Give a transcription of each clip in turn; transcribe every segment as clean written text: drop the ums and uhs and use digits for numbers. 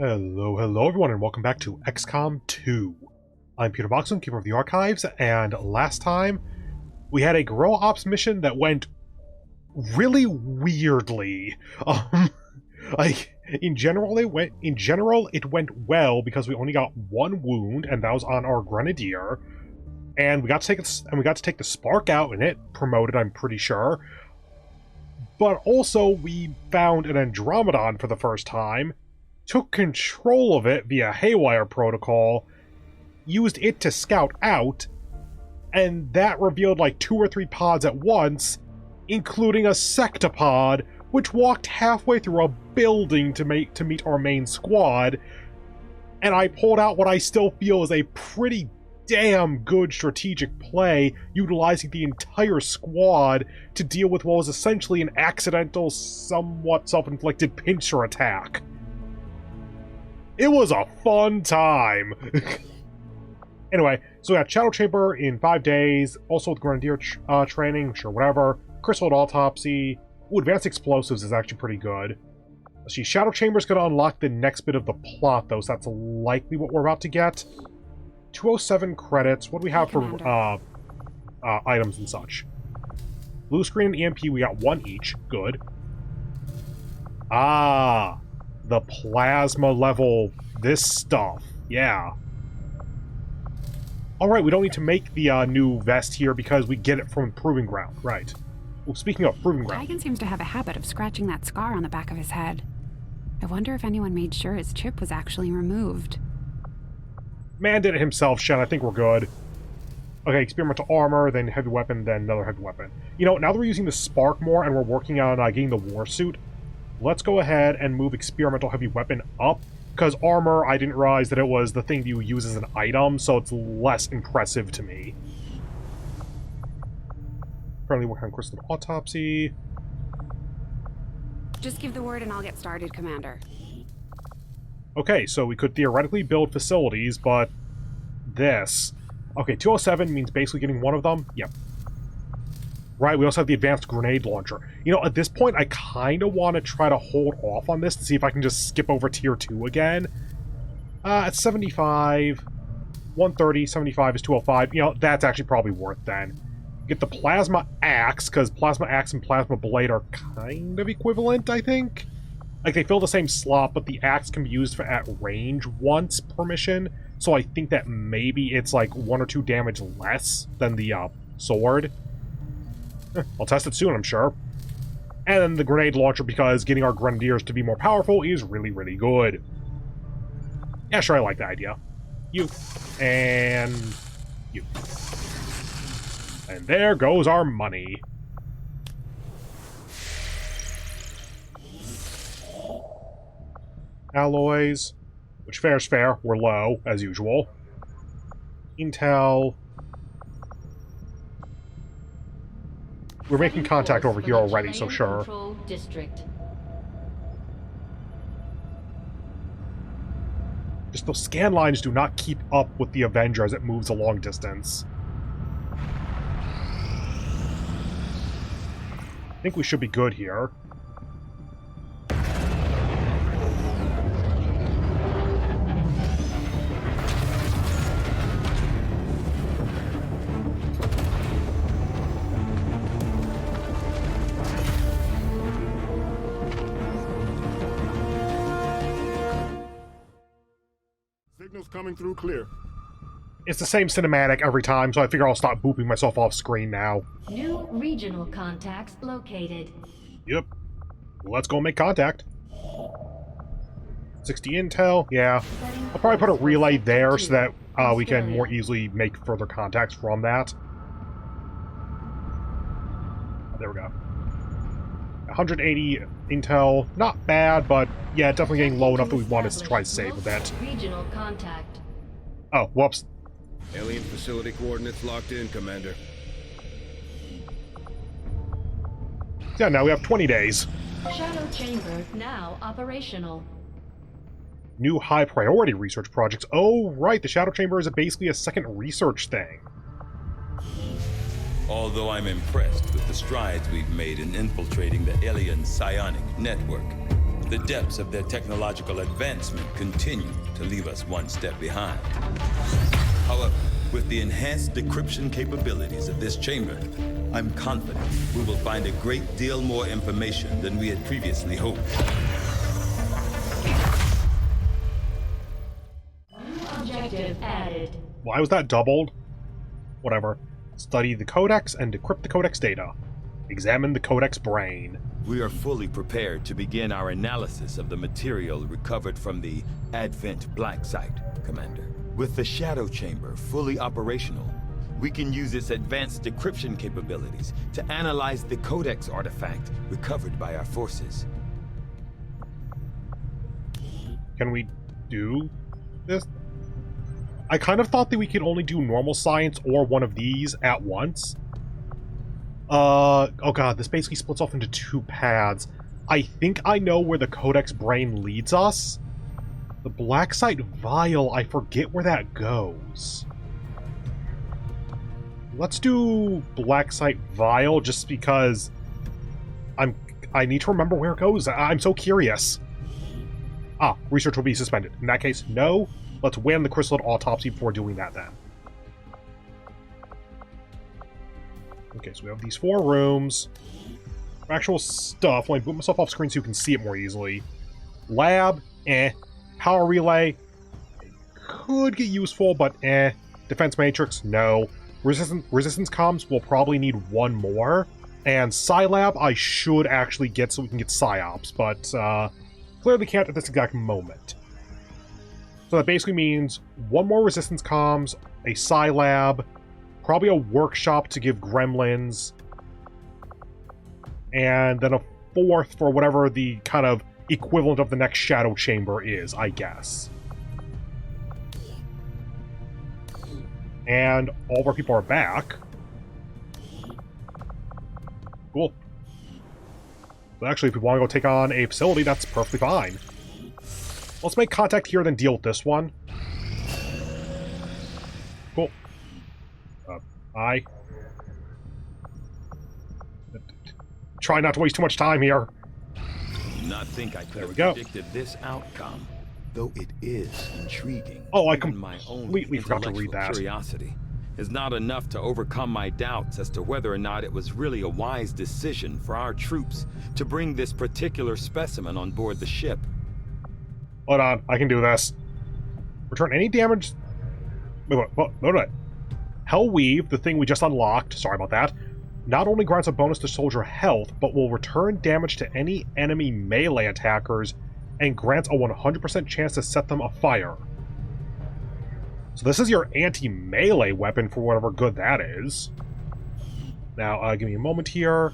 Hello everyone, and welcome back to XCOM 2. I'm Peter Moxilin, Keeper of the Archives, and last time we had a Guerrilla Ops mission that went really weirdly. In general it went well because we only got one wound, and that was on our Grenadier, and we got to take the Spark out, and it promoted, I'm pretty sure. But also we found an Andromedon for the first time, took control of it via Haywire Protocol, used it to scout out, and that revealed like 2 or 3 pods at once, including a Sectopod, which walked halfway through a building to meet our main squad, and I pulled out what I still feel is a pretty damn good strategic play, utilizing the entire squad to deal with what was essentially an accidental, somewhat self-inflicted pincer attack. It was a fun time! Anyway, so we got Shadow Chamber in 5 days, also with Grenadier training, sure, whatever. Crystal Autopsy. Ooh, Advanced Explosives is actually pretty good. Let's see, Shadow Chamber's gonna unlock the next bit of the plot, though, so that's likely what we're about to get. 207 credits. What do we have for items and such? Blue Screen and EMP, we got 1 each. Good. Ah, the plasma level, this stuff. Yeah. Alright, we don't need to make the new vest here because we get it from Proving Ground. Right. Well, speaking of Proving Ground. Dragon seems to have a habit of scratching that scar on the back of his head. I wonder if anyone made sure his chip was actually removed. Man did it himself, Shen. I think we're good. Okay, experimental armor, then heavy weapon, then another heavy weapon. You know, now that we're using the Spark more and we're working on getting the war suit, let's go ahead and move experimental heavy weapon up, because armor, I didn't realize that it was the thing you use as an item, so it's less impressive to me. Currently working on Crystal Autopsy. Just give the word and I'll get started, Commander. Okay, so we could theoretically build facilities, but this... Okay, 207 means basically getting one of them? Yep. Right, we also have the advanced grenade launcher. You know, at this point, I kind of want to try to hold off on this to see if I can just skip over Tier 2 again. At 75, 130, 75 is 205. You know, that's actually probably worth then. Get the Plasma Axe, because Plasma Axe and Plasma Blade are kind of equivalent, I think. Like, they fill the same slot, but the axe can be used at range once per mission, so I think that maybe it's like 1 or 2 damage less than the sword. I'll test it soon, I'm sure. And then the grenade launcher, because getting our Grenadiers to be more powerful is really, really good. Yeah, sure, I like the idea. You. And you. And there goes our money. Alloys, which fair's fair, we're low, as usual. Intel. We're making contact over here already, so sure. Just those scan lines do not keep up with the Avenger as it moves a long distance. I think we should be good here. Signals coming through clear. It's the same cinematic every time, so I figure I'll stop booping myself off screen now. New regional contacts located. Yep. Well, let's go make contact. 60 intel, yeah. I'll probably put a relay there so that we can more easily make further contacts from that. There we go. 180 intel, not bad, but yeah, definitely getting low enough that we want to try to save a bit. Regional contact. Oh, whoops. Alien facility coordinates locked in, Commander. Yeah, now we have 20 days. Shadow Chamber now operational. New high-priority research projects. Oh, right, the Shadow Chamber is basically a second research thing. Although I'm impressed with the strides we've made in infiltrating the alien psionic network, The depths of their technological advancement continue to leave us one step behind. However, with the enhanced decryption capabilities of this chamber, I'm confident we will find a great deal more information than we had previously hoped. Objective added. Why was that doubled? Whatever. Study the codex and decrypt the codex data. Examine the codex brain. We are fully prepared to begin our analysis of the material recovered from the Advent Black Site, Commander. With the Shadow Chamber fully operational, we can use its advanced decryption capabilities to analyze the Codex artifact recovered by our forces. Can we do this? I kind of thought that we could only do normal science or one of these at once. Oh god, this basically splits off into two paths. I think I know where the Codex brain leads us. The Black Site Vial, I forget where that goes. Let's do Black Site Vial just because I need to remember where it goes. I'm so curious. Ah, research will be suspended. In that case, no. Let's win the chrysalid autopsy before doing that then. Okay, so we have these 4 rooms. Actual stuff. Let me boot myself off screen so you can see it more easily. Lab, eh. Power relay, could get useful, but eh. Defense matrix, no. Resistance comms will probably need 1 more. And Scilab I should actually get so we can get Psyops, but clearly can't at this exact moment. So that basically means 1 more resistance comms, a Scilab, probably a workshop to give gremlins, and then a 4th for whatever the kind of equivalent of the next Shadow Chamber is, I guess. And all of our people are back. Cool. So actually, if we want to go take on a facility, that's perfectly fine. Let's make contact here, then deal with this one. Cool. Try not to waste too much time here. Do not think I could have go. predicted this outcome, though it is intriguing. Oh, I Even my own completely forgot to read intellectual that. Curiosity is not enough to overcome my doubts as to whether or not it was really a wise decision for our troops to bring this particular specimen on board the ship. Hold on, I can do this. Return any damage... Wait. Hellweave, the thing we just unlocked, sorry about that, not only grants a bonus to soldier health, but will return damage to any enemy melee attackers and grants a 100% chance to set them afire. So this is your anti-melee weapon for whatever good that is. Now, give me a moment here.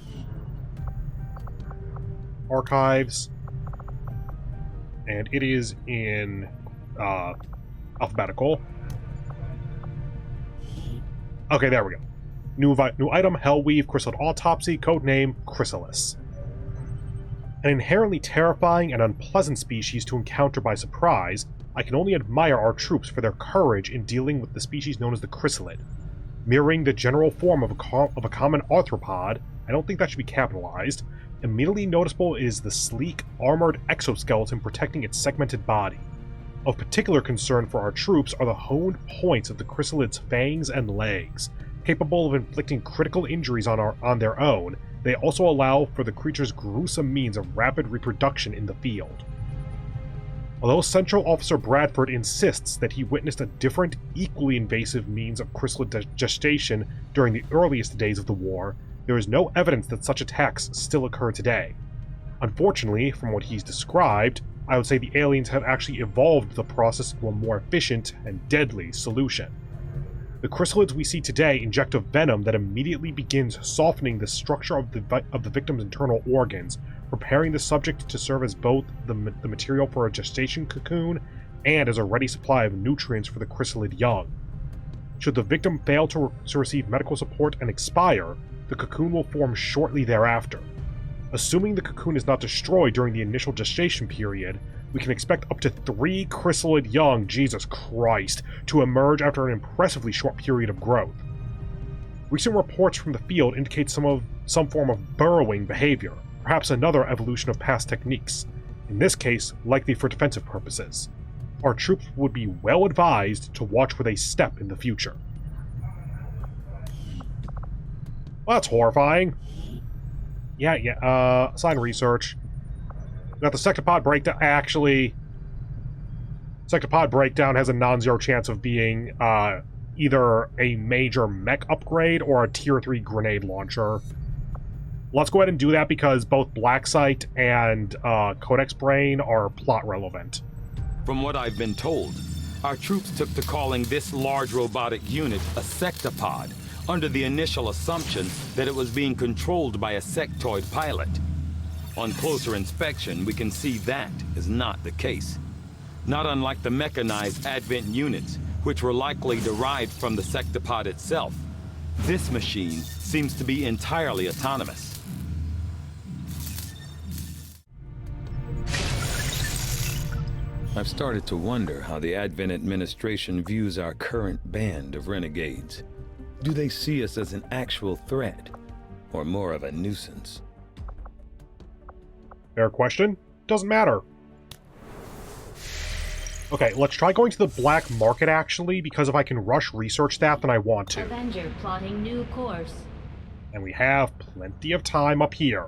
Archives. And it is in alphabetical. Okay, there we go. New item, Hellweave, Chrysalid Autopsy, codename Chrysalis. An inherently terrifying and unpleasant species to encounter by surprise, I can only admire our troops for their courage in dealing with the species known as the Chrysalid. Mirroring the general form of a common arthropod, I don't think that should be capitalized. Immediately noticeable is the sleek, armored exoskeleton protecting its segmented body. Of particular concern for our troops are the honed points of the Chrysalid's fangs and legs. Capable of inflicting critical injuries on their own, they also allow for the creature's gruesome means of rapid reproduction in the field. Although Central Officer Bradford insists that he witnessed a different, equally invasive means of chrysalid gestation during the earliest days of the war, there is no evidence that such attacks still occur today. Unfortunately, from what he's described, I would say the aliens have actually evolved the process to a more efficient and deadly solution. The chrysalids we see today inject a venom that immediately begins softening the structure of the victim's internal organs, preparing the subject to serve as both the material for a gestation cocoon and as a ready supply of nutrients for the chrysalid young. Should the victim fail to receive medical support and expire, the cocoon will form shortly thereafter. Assuming the cocoon is not destroyed during the initial gestation period, we can expect up to 3 chrysalid young, Jesus Christ, to emerge after an impressively short period of growth. Recent reports from the field indicate some form of burrowing behavior, perhaps another evolution of past techniques. in this case, likely for defensive purposes. Our troops would be well advised to watch where they step in the future. Well, that's horrifying. Yeah, assign research. We got the sectopod breakdown. Actually, sectopod breakdown has a non-zero chance of being either a major mech upgrade or a tier 3 grenade launcher. Let's go ahead and do that because both Blacksite and Codex Brain are plot relevant. From what I've been told, our troops took to calling this large robotic unit a sectopod under the initial assumption that it was being controlled by a sectoid pilot. On closer inspection, we can see that is not the case. Not unlike the mechanized Advent units, which were likely derived from the sectopod itself. This machine seems to be entirely autonomous. I've started to wonder how the Advent administration views our current band of renegades. Do they see us as an actual threat, or more of a nuisance? Fair question. Doesn't matter. Okay, let's try going to the black market, actually, because if I can rush research that, then I want to. Avenger plotting new course. And we have plenty of time up here.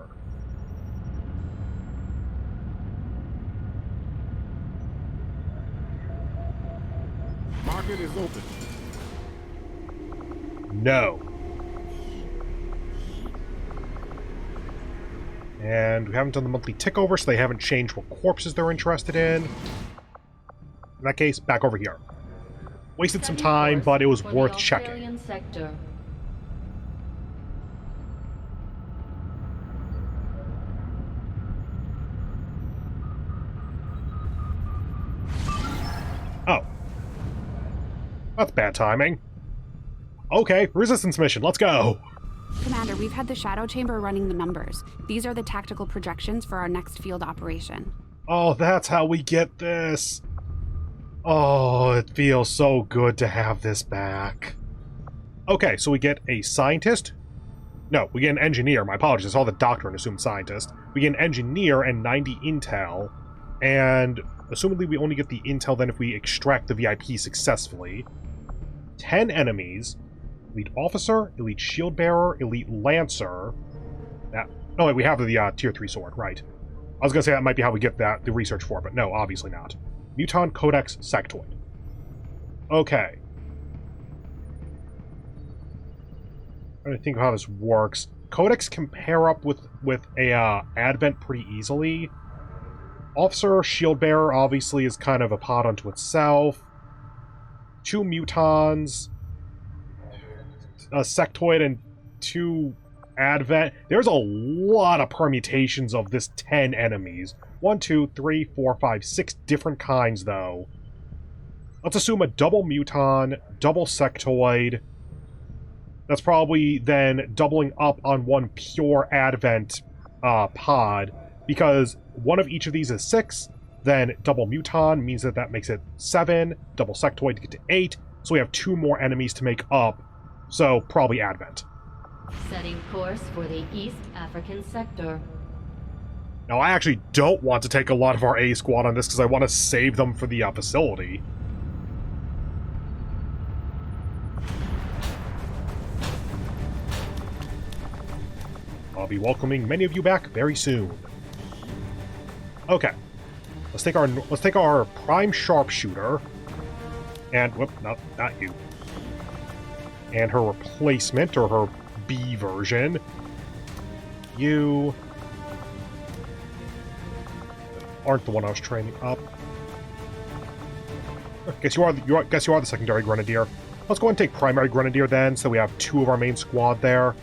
Market is open. No. And we haven't done the monthly tick over, so they haven't changed what corpses they're interested in. In that case, back over here. Wasted some time, but it was worth checking. Sector. Oh. That's bad timing. Okay, resistance mission, let's go! Commander, we've had the Shadow Chamber running the numbers. These are the tactical projections for our next field operation. Oh, that's how we get this! Oh, it feels so good to have this back. Okay, so we get a scientist? No, we get an engineer. My apologies, I saw the doctor and assumed scientist. We get an engineer and 90 intel, and assumedly we only get the intel then if we extract the VIP successfully. 10 enemies. Elite Officer, Elite Shield Bearer, Elite Lancer. That. Oh, wait, we have the Tier 3 sword, right. I was going to say that might be how we get the research for, but no, obviously not. Muton, Codex, Sectoid. Okay. I'm trying to think of how this works. Codex can pair up with a Advent pretty easily. Officer, Shield Bearer, obviously, is kind of a pod unto itself. 2 Mutons, a Sectoid, and 2 Advent. There's a lot of permutations of this 10 enemies. 1, 2, 3, 4, 5, 6 different kinds, though. Let's assume a double Muton, double Sectoid. That's probably then doubling up on one pure Advent pod, because one of each of these is 6, then double Muton means that makes it 7, double Sectoid to get to 8, so we have 2 more enemies to make up, so probably Advent. Setting course for the East African sector. Now, I actually don't want to take a lot of our A squad on this because I want to save them for the facility. I'll be welcoming many of you back very soon. Okay. Let's take our prime sharpshooter. And whoop, not you. And her replacement, or her B version. You aren't the one I was training up. Guess you are the secondary grenadier. Let's go ahead and take primary grenadier then, so we have 2 of our main squad there.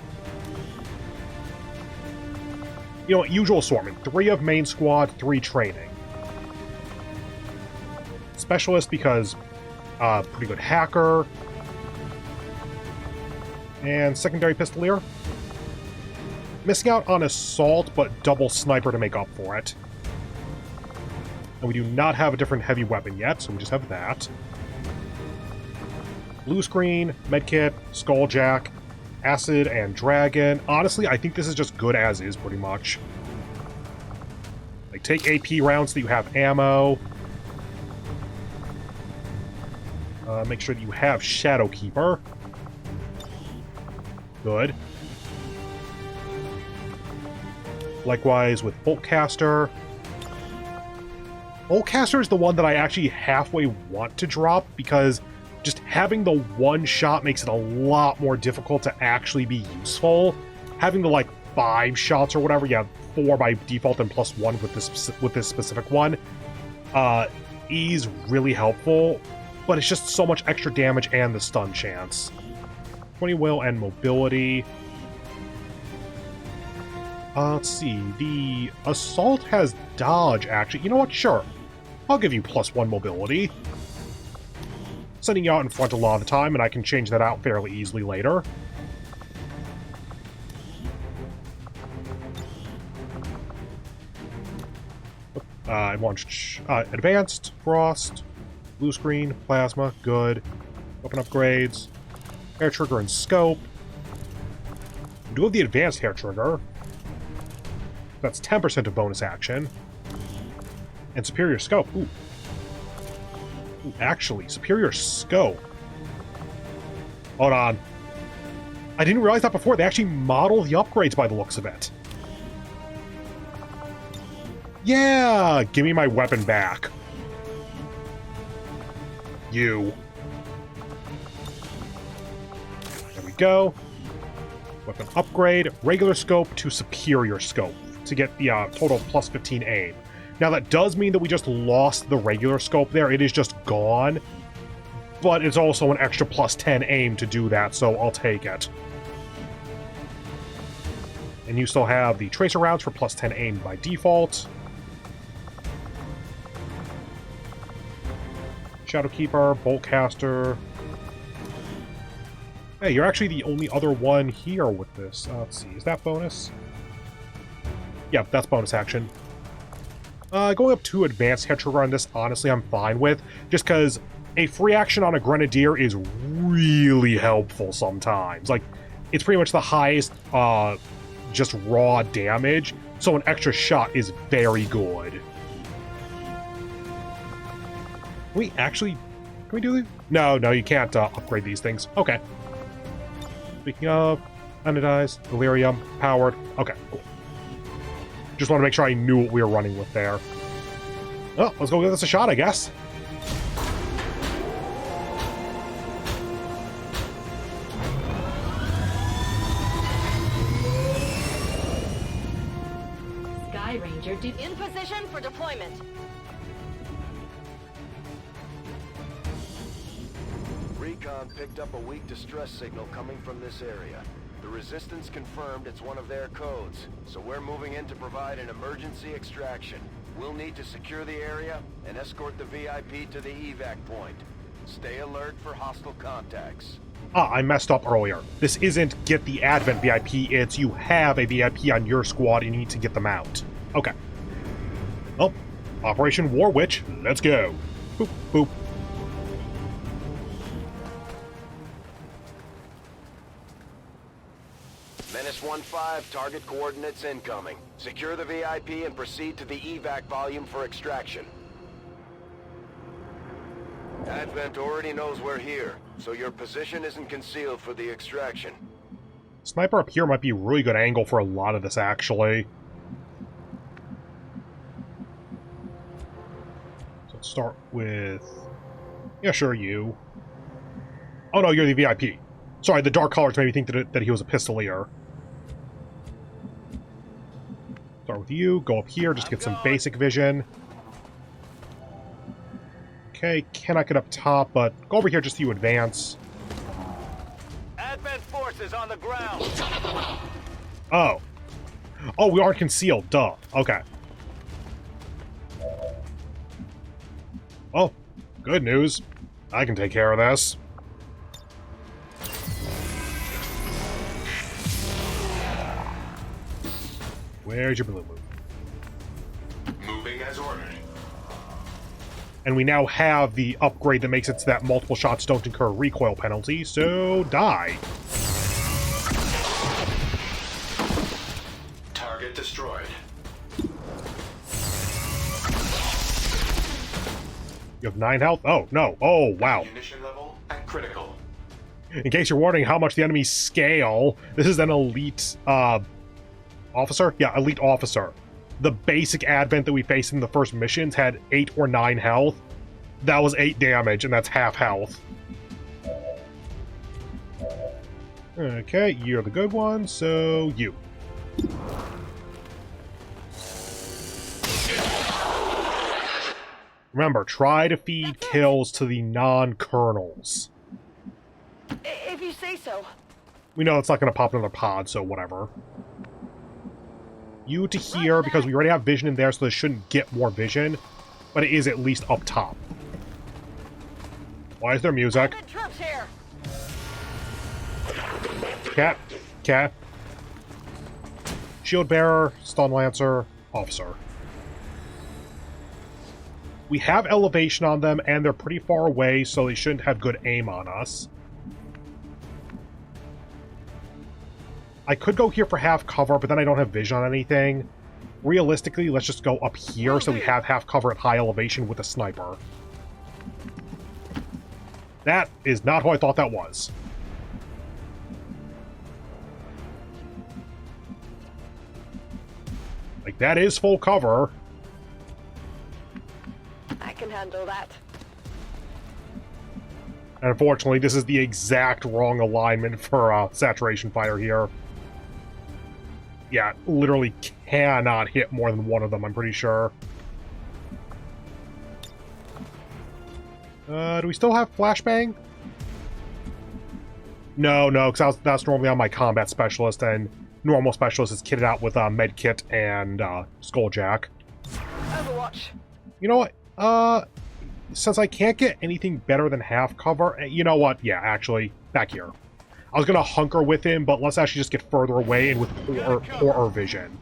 You know what, usual assortment. 3 of main squad, 3 training. Specialist because pretty good hacker. And secondary pistolier. Missing out on assault, but double sniper to make up for it. And we do not have a different heavy weapon yet, so we just have that. Blue screen, medkit, skulljack, acid, and dragon. Honestly, I think this is just good as is, pretty much. Like, take AP rounds so that you have ammo. Make sure that you have Shadow Keeper. Good. Likewise with Boltcaster. Boltcaster is the one that I actually halfway want to drop, because just having the one shot makes it a lot more difficult to actually be useful. Having the, like, 5 shots or whatever, yeah, 4 by default and plus 1 with this specific one, is really helpful, but it's just so much extra damage and the stun chance. 20 will and mobility. Let's see, the assault has dodge, actually. You know what? Sure. I'll give you +1 mobility. Sending you out in front a lot of the time, and I can change that out fairly easily later. I want advanced, frost, blue screen, plasma, good. Weapon upgrades, hair trigger and scope. We do have the advanced hair trigger. That's 10% of bonus action. And superior scope. Ooh. Ooh, actually, superior scope. Hold on. I didn't realize that before. They actually model the upgrades by the looks of it. Yeah! Give me my weapon back. You. There we go. Weapon upgrade. Regular scope to superior scope to get the total of +15 aim. Now that does mean that we just lost the regular scope there. It is just gone. But it's also an extra +10 aim to do that, so I'll take it. And you still have the tracer rounds for +10 aim by default. Shadowkeeper, Boltcaster. Hey, you're actually the only other one here with this. Let's see, is that bonus? Yeah, that's bonus action. Going up to advanced hair trigger on this, honestly, I'm fine with. Just because a free action on a Grenadier is really helpful sometimes. Like, it's pretty much the highest, just raw damage, so an extra shot is very good. Can we do it? No, you can't upgrade these things. Okay. Speaking of, anodized, delirium, powered. Okay, cool. Just want to make sure I knew what we were running with there. Oh, let's go give this a shot, I guess. Sky Ranger In position for deployment. Recon picked up a weak distress signal coming from this area. The Resistance confirmed it's one of their codes, so we're moving in to provide an emergency extraction. We'll need to secure the area and escort the VIP to the evac point. Stay alert for hostile contacts. I messed up earlier. This isn't get the Advent VIP, it's you have a VIP on your squad and you need to get them out. Okay. Well, Operation War Witch, let's go. Boop, boop. Menace 1-5, target coordinates incoming. Secure the VIP and proceed to the evac volume for extraction. Advent already knows we're here, so your position isn't concealed for the extraction. Sniper up here might be a really good angle for a lot of this, actually. So let's start with... Yeah, sure, you. Oh no, you're the VIP. Sorry, the dark colors made me think that he was a pistolier. Start with you, go up here just to get some basic vision. Okay, cannot get up top, but go over here just so you advance. Advent forces on the ground! Oh. Oh, we aren't concealed, duh. Okay. Oh, good news. I can take care of this. Where's your blue move? Moving as ordered. And we now have the upgrade that makes it so that multiple shots don't incur a recoil penalty, so die. Target destroyed. You have 9 health? Oh, no. Oh, wow. Ammunition level at critical. In case you're wondering how much the enemies scale, this is an elite, officer? Yeah, elite officer. The basic advent that we faced in the first missions had 8 or 9 health. That was 8 damage, and that's half health. Okay, you're the good one, so you. Remember, try to feed kills to the non-colonels. If you say so. We know it's not going to pop another pod, so whatever. You to here, because we already have vision in there, so they shouldn't get more vision. But it is at least up top. Why is there music? Troops here. Cat. Shield bearer, stun lancer, officer. We have elevation on them, and they're pretty far away, so they shouldn't have good aim on us. I could go here for half cover, but then I don't have vision on anything. Realistically, let's just go up here so we have half cover at high elevation with a sniper. That is not who I thought that was. Like, that is full cover. I can handle that. And unfortunately, this is the exact wrong alignment for a saturation fighter here. Yeah, literally cannot hit more than one of them, I'm pretty sure. Do we still have flashbang? No, because that's normally on my combat specialist, and normal specialist is kitted out with med kit and skulljack. Overwatch. You know what? Since I can't get anything better than half cover, you know what? Yeah, actually, back here. I was gonna hunker with him, but let's actually just get further away and with poorer vision.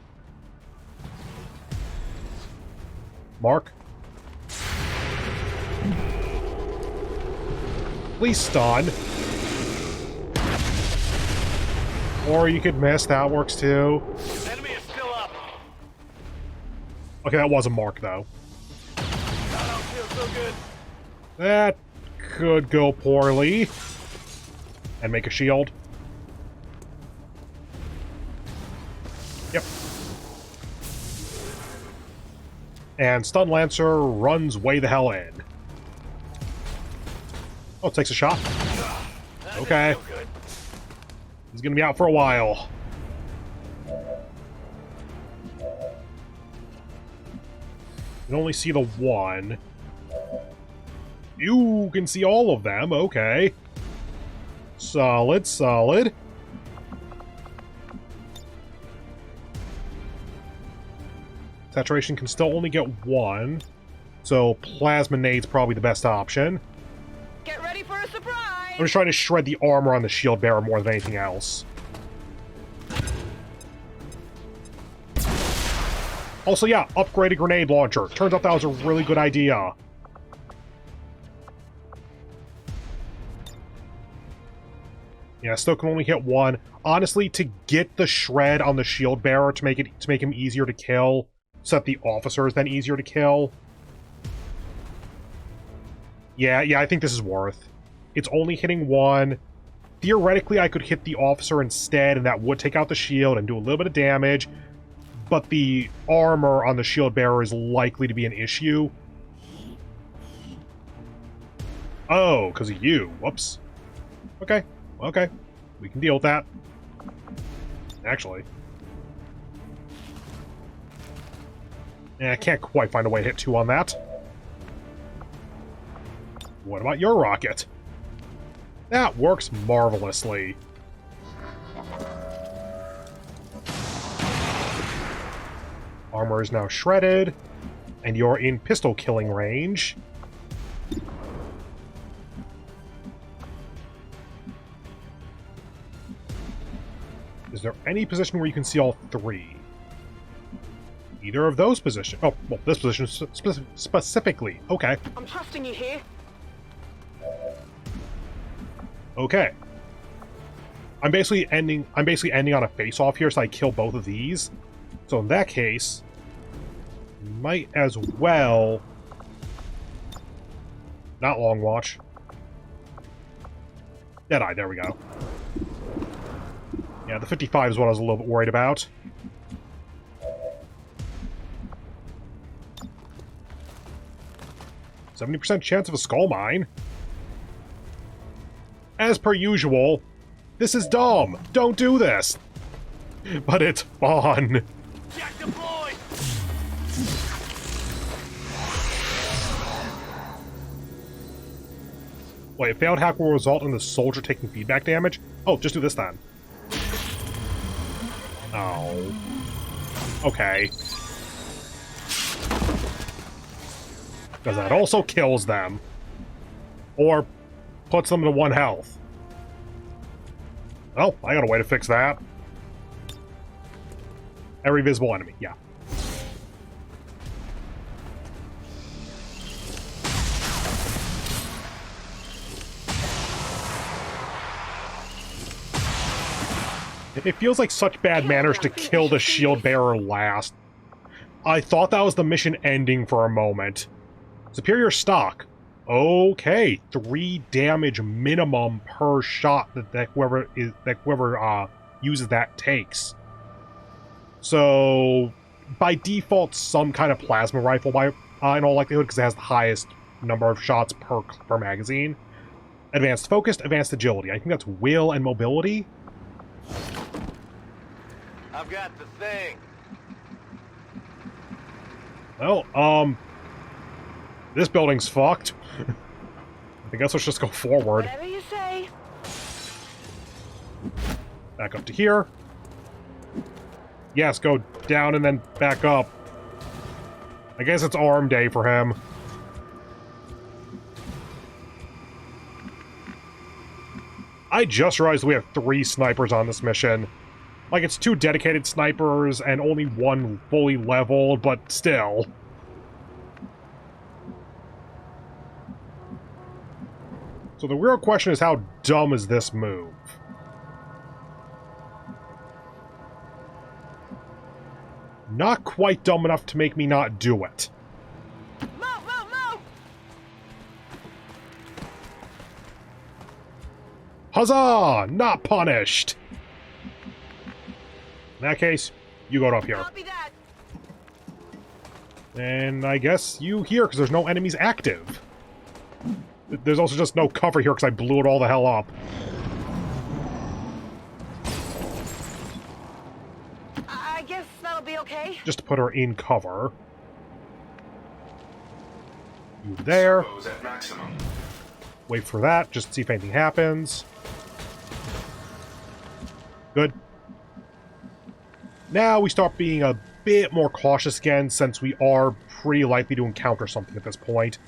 Mark? Please stun. Or you could miss, that works too. Enemy is still up. Okay, that was a mark, though. I don't feel so good. That could go poorly. And make a shield. Yep. And Stun Lancer runs way the hell in. Oh, takes a shot. Okay. He's gonna be out for a while. You can only see the one. You can see all of them, okay. Solid. Saturation can still only get one, so Plasma Nade's probably the best option. Get ready for a surprise! I'm just trying to shred the armor on the shield bearer more than anything else. Also, yeah, upgraded grenade launcher. Turns out that was a really good idea. Yeah, still can only hit one. Honestly, to get the shred on the shield bearer to make him easier to kill, so that the officer is then easier to kill. Yeah, I think this is worth. It's only hitting one. Theoretically, I could hit the officer instead, and that would take out the shield and do a little bit of damage, but the armor on the shield bearer is likely to be an issue. Oh, because of you. Whoops. Okay. We can deal with that. Actually. I can't quite find a way to hit 2 on that. What about your rocket? That works marvelously. Armor is now shredded, and you're in pistol killing range. Is there any position where you can see all 3? Either of those positions. Oh, well, this position specifically. Okay. I'm trusting you here. Okay. I'm basically ending on a face-off here, so I kill both of these. So in that case, might as well Not long watch. Deadeye, there we go. Yeah, the 55 is what I was a little bit worried about. %70 chance of a skull mine. As per usual, this is dumb. Don't do this. But it's fun. Jack deployed! Wait, failed hack will result in the soldier taking feedback damage? Oh, just do this then. Oh. Okay. Because that also kills them. Or puts them to 1 health. Well, I got a way to fix that. Every visible enemy, yeah. It feels like such bad manners to kill the shield bearer last. I thought that was the mission ending for a moment. Superior stock. Okay, 3 damage minimum per shot that whoever uses that takes. So, by default, some kind of plasma rifle, in all likelihood, because it has the highest number of shots per magazine. Advanced focused, advanced agility. I think that's will and mobility. I've got the thing. Well, this building's fucked. I guess let's just go forward. Whatever you say. Back up to here. Yes, go down and then back up. I guess it's arm day for him. I just realized we have 3 snipers on this mission. Like, it's 2 dedicated snipers and only 1 fully leveled, but still. So the real question is, how dumb is this move? Not quite dumb enough to make me not do it. Move, move, move! Huzzah! Not punished! In that case, you go up here. Copy that. And I guess you here, because there's no enemies active. There's also just no cover here, because I blew it all the hell up. I guess that'll be okay. Just to put her in cover. You there. Servos at maximum. Wait for that, just to see if anything happens. Good. Now we start being a bit more cautious again, since we are pretty likely to encounter something at this point.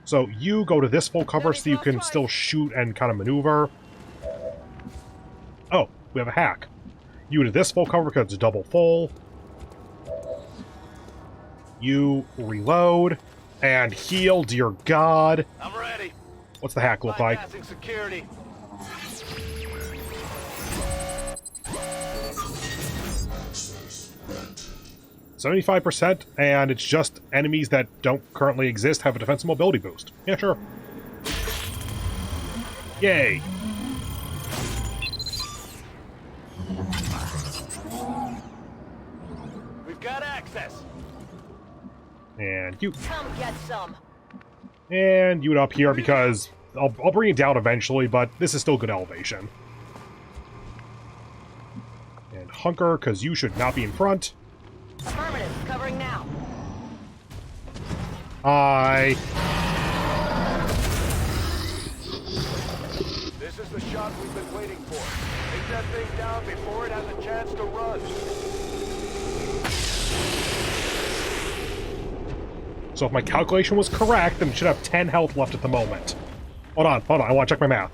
So you go to this full cover so you can still shoot and kind of maneuver. Oh, we have a hack. You to this full cover because it's double full. You reload and heal, dear God. I'm ready. What's the hack look like? Bypassing security. 75%, and it's just enemies that don't currently exist have a defense and mobility boost. Yeah, sure. Yay! We've got access. And you. Come get some. And you up here because I'll bring it down eventually, but this is still good elevation. And hunker, because you should not be in front. Affirmative, covering now. Hi. This is the shot we've been waiting for. Take that thing down before it has a chance to run. So if my calculation was correct, then it should have 10 health left at the moment. Hold on, I want to check my math.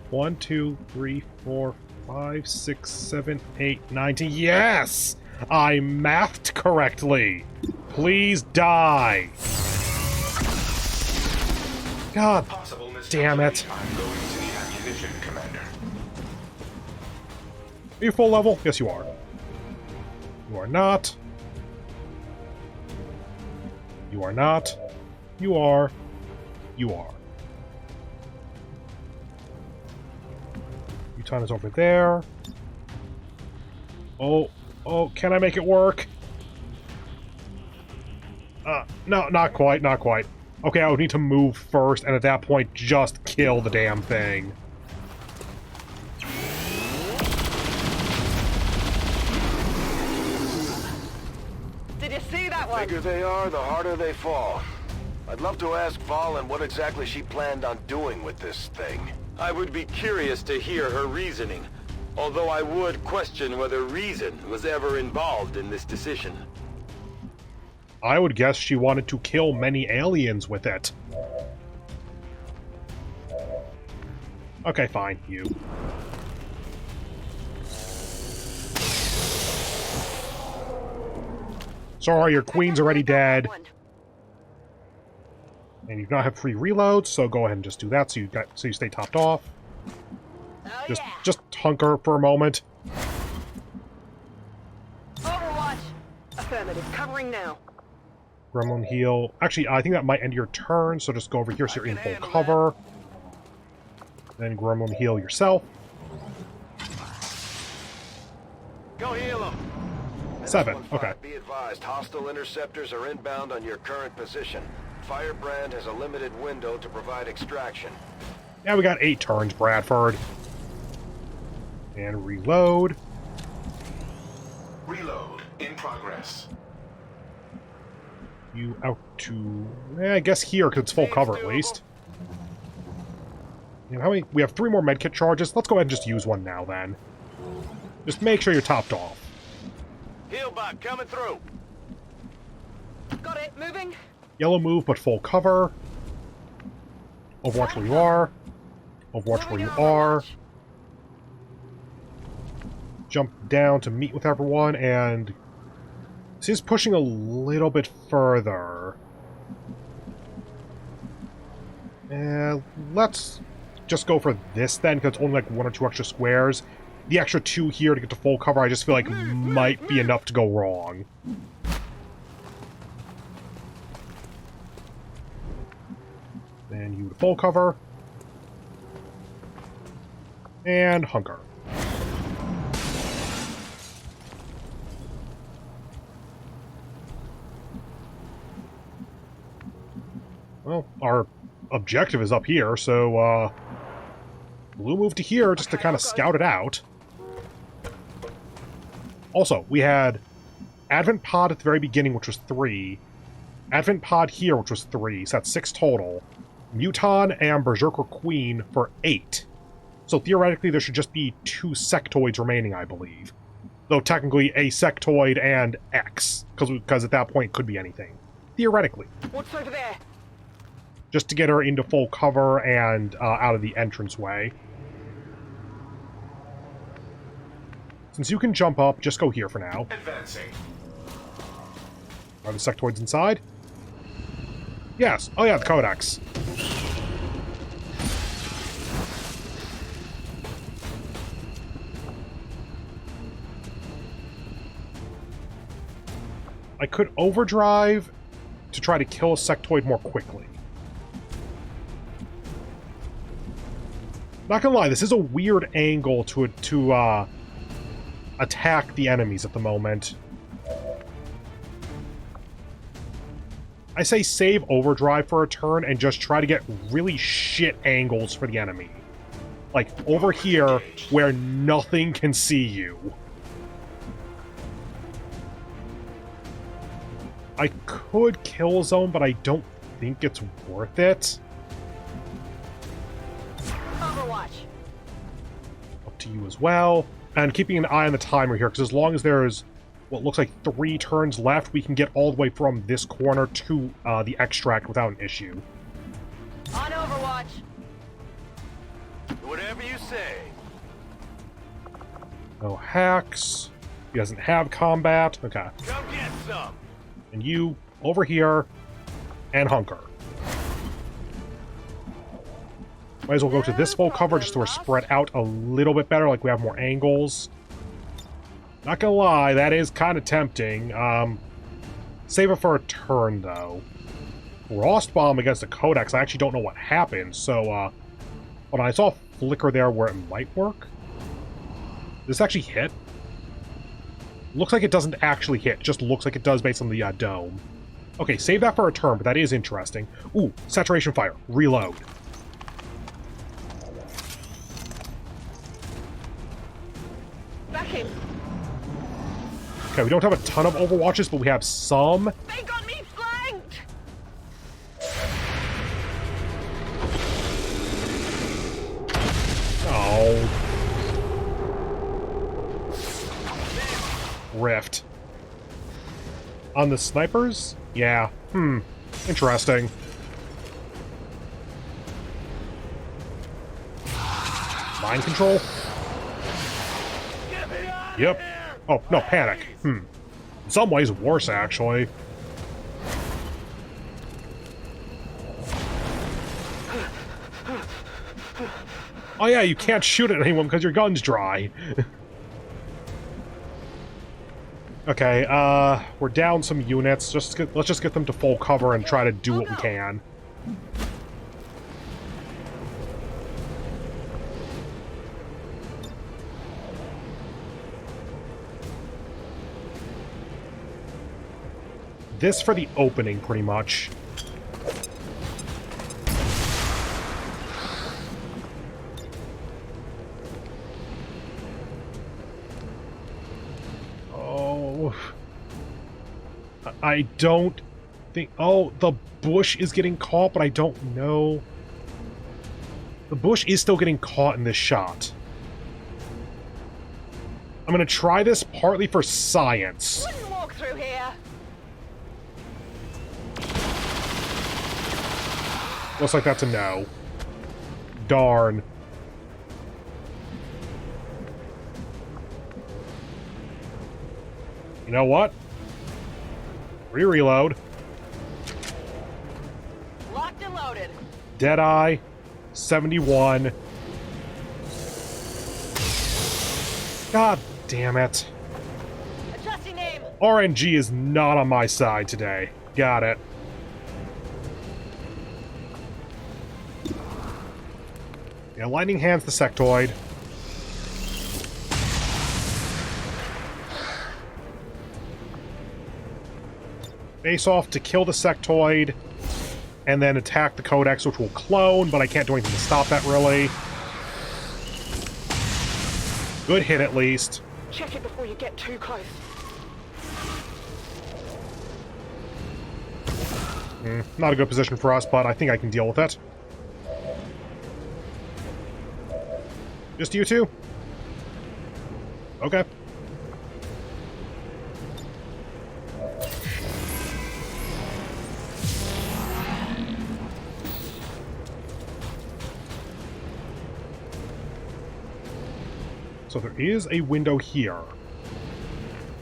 1, 2, 3, 4, 5, 6, 7, 8, 9, 10. Yes! I mathed correctly. Please die. God damn it. I'm going to need ammunition, Commander. Are you full level? Yes, you are. You are not. You are not. You are. You are. Newton is over there. Oh, can I make it work? No, not quite, not quite. Okay, I would need to move first, and at that point, just kill the damn thing. Did you see that one? The bigger they are, the harder they fall. I'd love to ask Valen what exactly she planned on doing with this thing. I would be curious to hear her reasoning, although I would question whether reason was ever involved in this decision. I would guess she wanted to kill many aliens with it. Okay, fine, you. Sorry, your queen's already dead. And you do not have free reloads, so go ahead and just do that so you stay topped off. Oh, Just hunker for a moment. Overwatch. Affirmative. Covering now. Gremlin heal. Actually, I think that might end your turn, so just go over here so you're in full cover. Then Gremlin heal yourself. Go heal them. 7, okay. Be advised, hostile interceptors are inbound on your current position. Firebrand has a limited window to provide extraction. Yeah, we got 8 turns, Bradford. And reload. Reload in progress. You out to... I guess here, because it's full cover at least. You know, how many... We have 3 more medkit charges. Let's go ahead and just use one now, then. Just make sure you're topped off. Healbot coming through. Got it. Moving. Yellow move, but full cover. Overwatch where you are. Overwatch where you are. Jump down to meet with everyone, and... This is pushing a little bit further. Let's just go for this then, because it's only like 1 or 2 extra squares. The extra 2 here to get to full cover, I just feel like might be enough to go wrong. Then you to full cover. And hunker. Well, our objective is up here, so, we'll move to here just to kind of scout it out. Also, we had Advent Pod at the very beginning, which was 3. Advent Pod here, which was 3, so that's 6 total. Muton and Berserker Queen for 8. So theoretically, there should just be 2 sectoids remaining, I believe. Though technically, a sectoid and X, because at that point, it could be anything. Theoretically. What's over there? Just to get her into full cover and out of the entranceway. Since you can jump up, just go here for now. Advancing. Are the sectoids inside? Yes. Oh yeah, the Codex. I could overdrive to try to kill a sectoid more quickly. Not gonna lie, this is a weird angle to attack the enemies at the moment. I say save overdrive for a turn and just try to get really shit angles for the enemy. Like, over here, where nothing can see you. I could kill zone, but I don't think it's worth it. Overwatch. Up to you as well. And keeping an eye on the timer here, because as long as there's what looks like 3 turns left, we can get all the way from this corner to the extract without an issue. On Overwatch. Whatever you say. No hacks. He doesn't have combat. Okay. Come get some. And you, over here, and hunker. Might as well go to this full cover just so we're spread out a little bit better, like we have more angles. Not gonna lie, that is kind of tempting. Save it for a turn, though. Frost Bomb against the Codex, I actually don't know what happened, so, hold on, I saw a flicker there where it might work. Does this actually hit? Looks like it doesn't actually hit. Just looks like it does based on the dome. Okay, save that for a turn, but that is interesting. Ooh, saturation fire. Reload. Back in. Okay, we don't have a ton of Overwatches, but we have some. They got me flanked! Oh. Rift. On the snipers? Yeah. Interesting. Mind control? Yep. Oh, no, panic. In some ways, worse, actually. Oh yeah, you can't shoot at anyone because your gun's dry. Okay, we're down some units. Let's just get them to full cover and try to do what we can. This for the opening, pretty much. Oh. I don't think... Oh, the bush is getting caught, but I don't know. The bush is still getting caught in this shot. I'm gonna try this partly for science. Wouldn't walk through here. Looks like that's a no. Darn. You know what? Reload. Locked and loaded. Deadeye. 71. God damn it. Adjusting aim. RNG is not on my side today. Got it. Yeah, lightning hands the sectoid. Face off to kill the sectoid, and then attack the codex, which will clone, but I can't do anything to stop that, really. Good hit, at least. Check it before you get too close. Not a good position for us, but I think I can deal with it. Just you two? Okay. So there is a window here.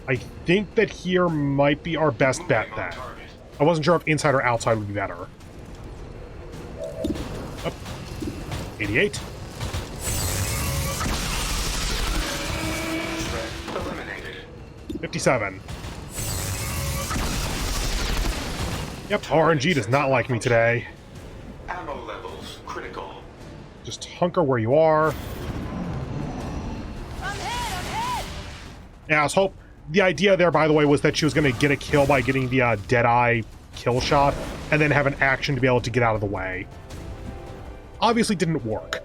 I think that here might be our best bet then. I wasn't sure if inside or outside would be better. Up. 88. Eliminated. 57. Yep, RNG does not like me today. Ammo levels critical. Just hunker where you are. I'm hit! Yeah, I was hope. The idea there, by the way, was that she was going to get a kill by getting the Deadeye kill shot, and then have an action to be able to get out of the way. Obviously didn't work.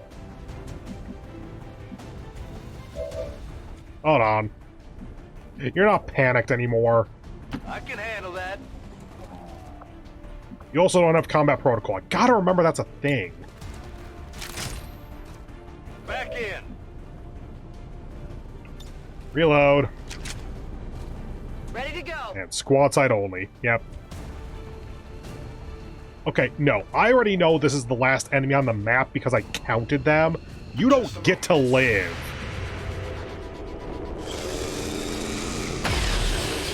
Hold on. You're not panicked anymore. I can handle that. You also don't have combat protocol. I gotta remember that's a thing. Back in. Reload. Ready to go. And squad side only. Yep. Okay, no. I already know this is the last enemy on the map because I counted them. You don't get to live.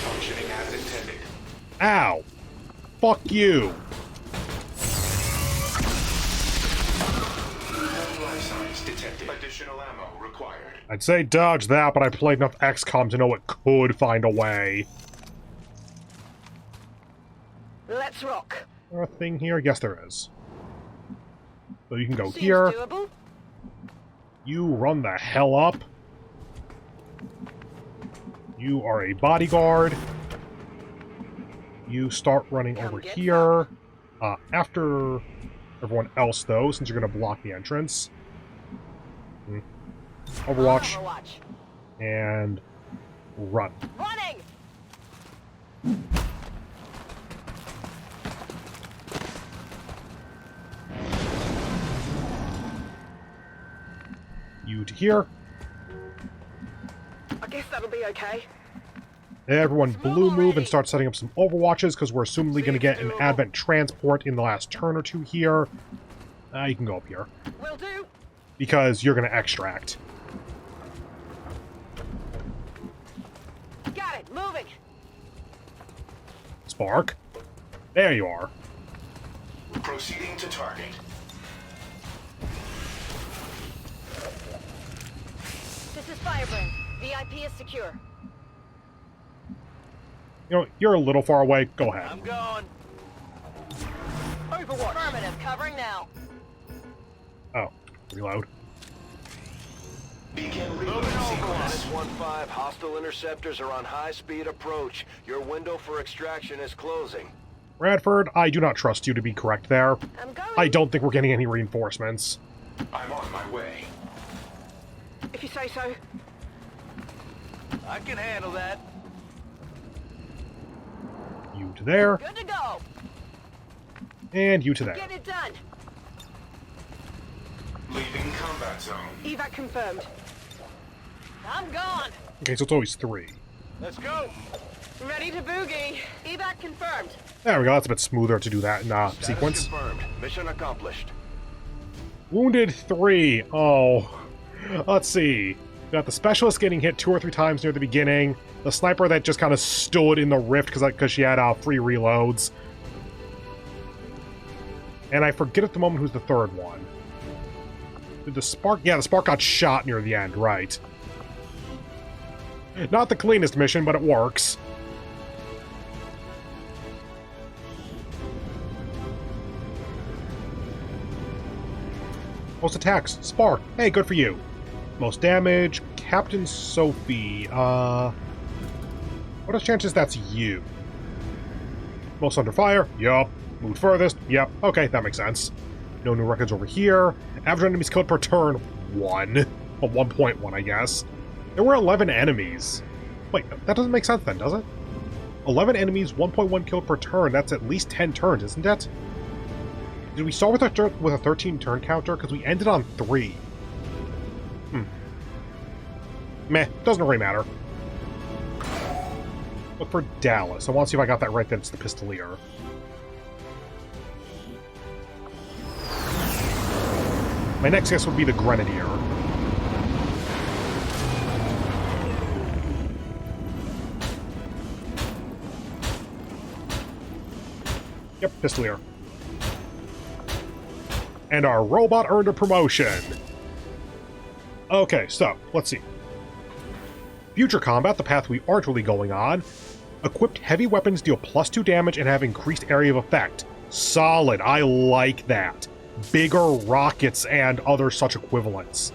Functioning as intended. Ow. Fuck you. No life signs detected. Additional ammo required. I'd say dodge that, but I played enough XCOM to know it could find a way. Let's rock. Is there a thing here? Yes, there is. So you can go Seems here. doable. You run the hell up. You are a bodyguard. You start running over here. After everyone else, though, since you're going to block the entrance. Overwatch. And run. Running! You to here. I guess that'll be okay. Everyone blue move and start setting up some overwatches, because we're assumedly going to get an advent transport in the last turn or two here. You can go up here. Will do. Because you're going to extract. Got it. Moving. Spark. There you are. Proceeding to target. This is Firebrand. VIP is secure. You know, you're a little far away. Go ahead. I'm going. Overwatch. Affirmative. Covering now. Oh, reload. Begin reload Moving over. sequence. 1-5, hostile interceptors are on high-speed approach. Your window for extraction is closing. Bradford, I do not trust you to be correct there. I'm going. I don't think we're getting any reinforcements. I'm on my way. If you say so. I can handle that. You to there, Good to go. and you to there. Get it done. Leaving combat zone. Evac confirmed. I'm gone. Okay, so it's always 3. Let's go. Ready to boogie. Evac confirmed. There we go, that's a bit smoother to do that in Status sequence. confirmed. Mission accomplished. Wounded 3. Oh, let's see. Got the specialist getting hit 2 or 3 times near the beginning. The sniper that just kind of stood in the rift because she had free reloads. And I forget at the moment who's the third one. Did the spark? Yeah, the spark got shot near the end, right. Not the cleanest mission, but it works. Most attacks, spark. Hey, good for you. Most damage, Captain Sophie. What are the chances that's you? Most under fire? Yup. Moved furthest? Yep. Okay, that makes sense. No new records over here. Average enemies killed per turn? 1. Well, 1.1, I guess. There were 11 enemies. Wait, that doesn't make sense then, does it? 11 enemies, 1.1 killed per turn. That's at least 10 turns, isn't it? Did we start with a 13-turn counter? Because we ended on 3. Meh, doesn't really matter. Look for Dallas. I want to see if I got that right, that it's the Pistolier. My next guess would be the Grenadier. Yep, Pistolier. And our robot earned a promotion. Okay, so, let's see. Future combat, the path we aren't really going on. Equipped heavy weapons deal +2 damage and have increased area of effect. Solid, I like that. Bigger rockets and other such equivalents.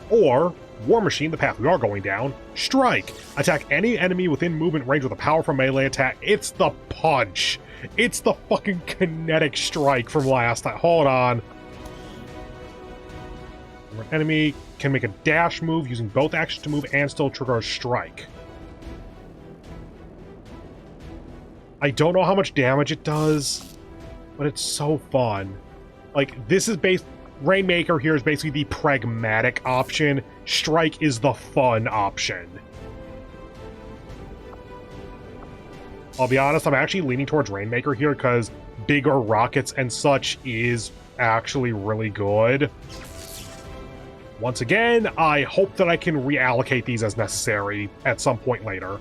Or, War Machine, the path we are going down. Strike. Attack any enemy within movement range with a powerful melee attack. It's the punch. It's the fucking kinetic strike from last time. Hold on. An enemy can make a dash move using both actions to move and still trigger a strike. I don't know how much damage it does, but it's so fun. Like, this is Rainmaker here is basically the pragmatic option. Strike is the fun option. I'll be honest, I'm actually leaning towards Rainmaker here because bigger rockets and such is actually really good. Once again, I hope that I can reallocate these as necessary at some point later.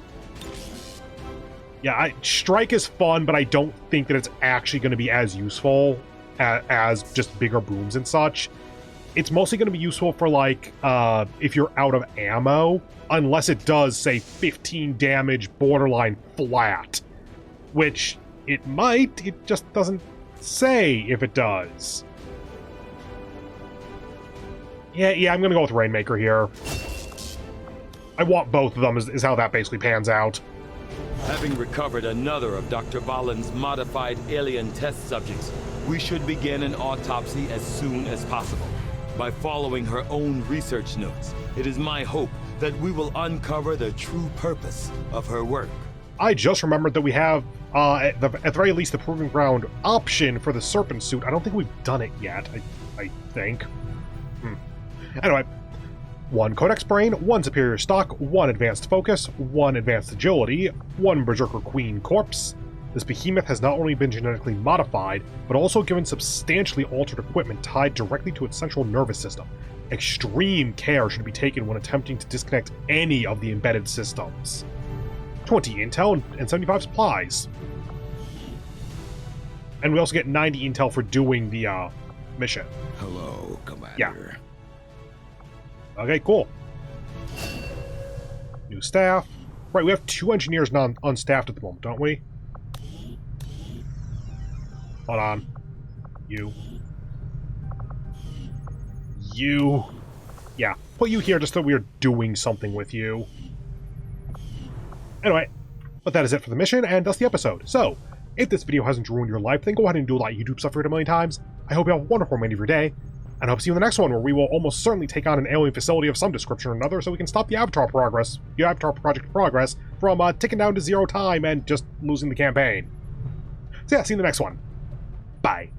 Yeah, Strike is fun, but I don't think that it's actually going to be as useful as just bigger booms and such. It's mostly going to be useful for, like, if you're out of ammo, unless it does, say, 15 damage borderline flat. Which, it might, it just doesn't say if it does. Yeah, I'm going to go with Rainmaker here. I want both of them, is how that basically pans out. Having recovered another of Dr. Valen's modified alien test subjects, we should begin an autopsy as soon as possible. By following her own research notes, it is my hope that we will uncover the true purpose of her work. I just remembered that we have, at the very least, the Proving Ground option for the Serpent suit. I don't think we've done it yet, I think. Anyway, 1 Codex Brain, 1 Superior Stock, 1 Advanced Focus, 1 Advanced Agility, 1 Berserker Queen Corpse. This behemoth has not only been genetically modified, but also given substantially altered equipment tied directly to its central nervous system. Extreme care should be taken when attempting to disconnect any of the embedded systems. 20 intel and 75 supplies. And we also get 90 intel for doing the mission. Hello, Commander. Yeah. Okay, cool. New staff. Right, we have 2 engineers unstaffed at the moment, don't we? Hold on. You. Yeah, put you here just so we're doing something with you. Anyway, but that is it for the mission, and thus the episode. So, if this video hasn't ruined your life, then go ahead and do a lot of YouTube stuff for it a million times. I hope you have a wonderful remainder of your day, and I hope to see you in the next one, where we will almost certainly take on an alien facility of some description or another, so we can stop the Avatar Project progress from ticking down to 0 time and just losing the campaign. So yeah, see you in the next one. Bye.